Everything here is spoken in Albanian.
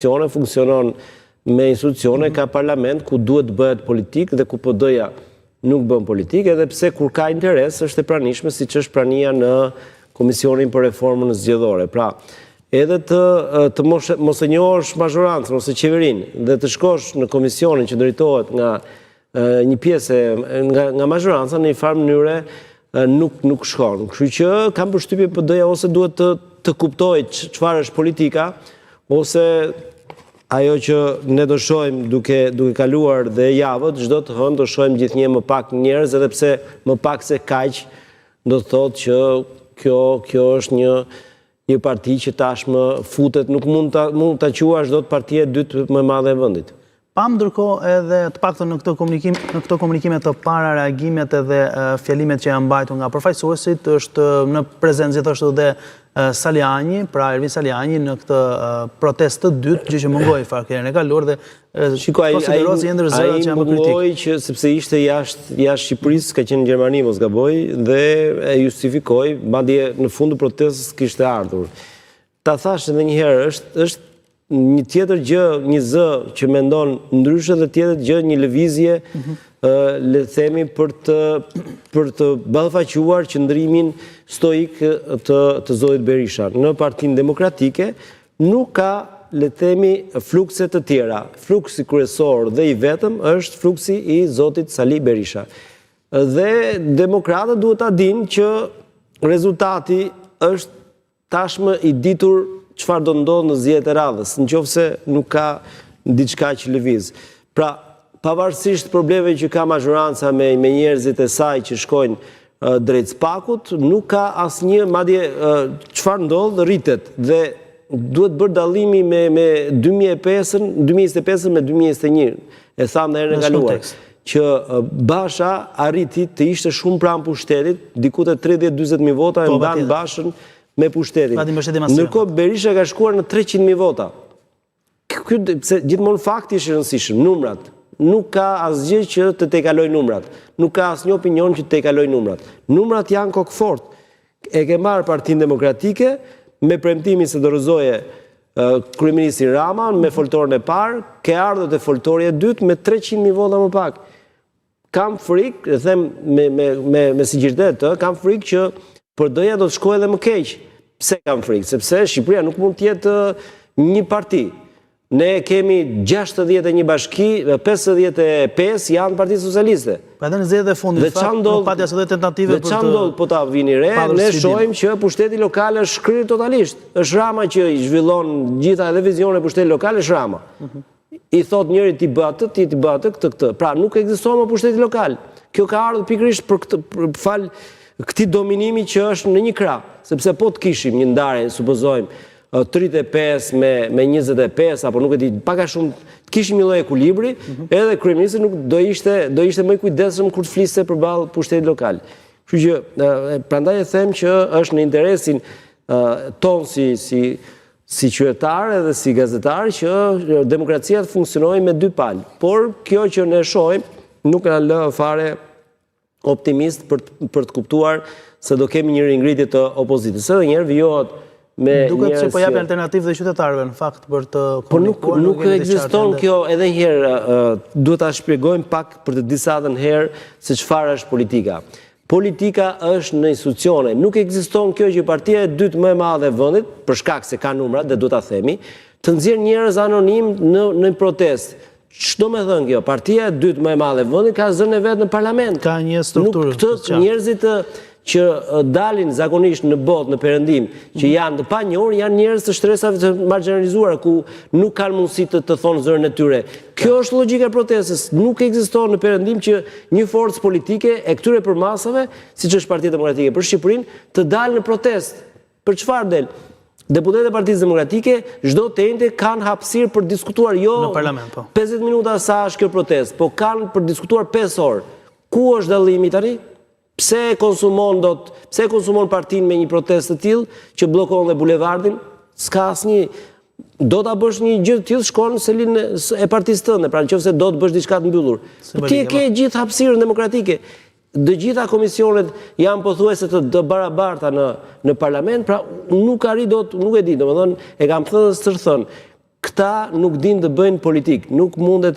funksionon me institucione, ka parlament ku duhet bëhet politik dhe ku PD-ja nuk bën politik, edhe pse kur ka interes është e pranishme, siç është prania në Komisionin për Reformën Zgjedhore. Pra, edhe të mos e njohësh mazhorancën ose qeverinë dhe të shkosh në komisionin që drejtohet nga një pjesë nga mazhoranca në një farë mënyre nuk shkon. Kështu që kam përshtypjen PD-ja ose duhet të kuptojë çfarë është politika, ose ajo që ne do shohim duke kaluar dhe javët, çdo të hënë do shohim gjithnjë më pak njerëz, edhe pse më pak se kaq do të thotë që kjo është një parti që tashmë futet, nuk mund ta quash dot partia e dytë më e madhe e vendit. Pam ndërkohë edhe të paktën në këto komunikime të para, reagimet edhe fjalimet që janë mbajtur nga përfaqësuesit, është në prezencë gjithashtu dhe Saliani, pra Ervin Saliani në këtë protestë të dytë, gjë që mungoi fare herën e kaluar dhe konsiderohet si ndër zërat që janë më kritik. Mungoi sepse ishte jashtë Shqipërisë, ka qenë në Gjermani mos gaboj, dhe e justifikoi, madje në fund të protestës kishte ardhur. Ta thash edhe një herë, është një tjetër gjë, një zë që mendon ndryshe dhe tjetër gjë, një lëvizje, le të themi për të ballfaquar qëndrimin stoik të zotit Berisha. Në Partinë Demokratike nuk ka, le të themi, flukse të tjera. Fluksi kryesor dhe i vetëm është fluksi i zotit Sali Berisha. Dhe demokratët duhet ta dinë që rezultati është tashmë i ditur çfarë do ndodhë në zgjedhjet e radhës, nëse nuk ka diçka që lëviz. Pra, pavarësisht problemeve që ka mazhoranca me njerëzit e saj që shkojnë drejt spakut, nuk ka asnjë, madje çfarë ndodh rritet dhe duhet bërë dallimi me 2025 me 2021. E tham herën e kaluar që Basha arriti të ishte shumë pranë pushtetit, diku te 30-40.000 vota e mban Bashën me pushtetin. Ndërkohë Berisha ka shkuar në 300.000 vota. Pse gjithmonë fakti është i rëndësishëm, numrat. Nuk ka asgjë që të tejkalojë numrat. Nuk ka asnjë opinion që të tejkalojë numrat. Numrat janë kokfort. E ke marrë Partinë Demokratike me premtimin se do rrëzoje kryeministin Rama me foltorin e parë, ke ardhur te foltori e dytë me 300.000 vota më pak. Kam frikë, e them me sinqeritet, kam frikë që PD-ja do të shkojë edhe më keq. Pse kam frikë? Sepse Shqipëria nuk mund të jetë një parti. Ne kemi 61 bashki, 55 janë Partia Socialiste. Pra edhe në zgjedhjet e fundit, nuk pati as edhe tentative për të. Dhe çfarë ndodh po ta vini re, ne shohim që pushteti lokal është shkrirë totalisht. Është Rama që i zhvillon gjitha edhe vizionet e pushtetit lokal, është Rama. I thot njëri ti bë atë, ti bë atë, këtë. Pra nuk ekziston më pushteti lokal. Kjo ka ardhur pikërisht për fal këtij dominimi që është në një krah, sepse po të kishim një ndarje, supozojmë 35 me 25 apo nuk e di, pak a shumë të kishim një lloj ekuilibri, edhe kryeministri nuk do ishte më i kujdesshëm kur të fliste përballë pushtetit lokal. Kështu që prandaj e them që është në interesin ton si qytetar edhe si gazetar që demokracia të funksionojë me dy palë. Por kjo që ne shohim nuk na lë fare optimist për të kuptuar se do kemi një ringritje të opozitës. Edhe një herë vijohet me duket se po japin alternativë dhe qytetarëve në fakt për të komunikuar. Por nuk ekziston kjo, edhe një herë duhet ta shpjegojmë pak për të disatën herë se çfarë është politika. Politika është në institucione. Nuk ekziston kjo që partia e dytë më e madhe e vendit, për shkak se ka numrat dhe duhet ta themi, të nxjerr njerëz anonim në protestë. Ç'do me thënë kjo? Partia e dytë më e madhe e vendit ka zënë vetë në parlament. Ka një strukturë. Këtë njerëzit që dalin zakonisht në botë, në perëndim, që janë të panjohur, janë njerëz të shtresave të marginalizuara ku nuk kanë mundësi të thonë zërin e tyre. Kjo është logjika e protestës. Nuk ekziston në perëndim që një forcë politike e këtyre përmasave, siç është Partia Demokratike për Shqipërinë, të dalë në protestë. Për çfarë del? Deputetët e Partisë Demokratike çdo të njëjtë kanë hapësirë për diskutuar në parlament, po. 50 minuta sa është kjo protestë, po kanë për diskutuar 5 orë. Ku është dallimi tani? Pse konsumon partinë me një protestë të tillë që bllokon dhe bulevardin? S'ka asnjë. Do ta bësh një gjë të tillë, shkon në selinë e partisë tënde, pra nëse do të bësh diçka të mbyllur. Ti ke gjithë hapësirën demokratike. Të gjitha komisionet janë pothuajse të barabarta në parlament, pra nuk arri dot, nuk e di, domethënë e kam thënë stërthën. këta nuk din të bëjnë politik, nuk mundet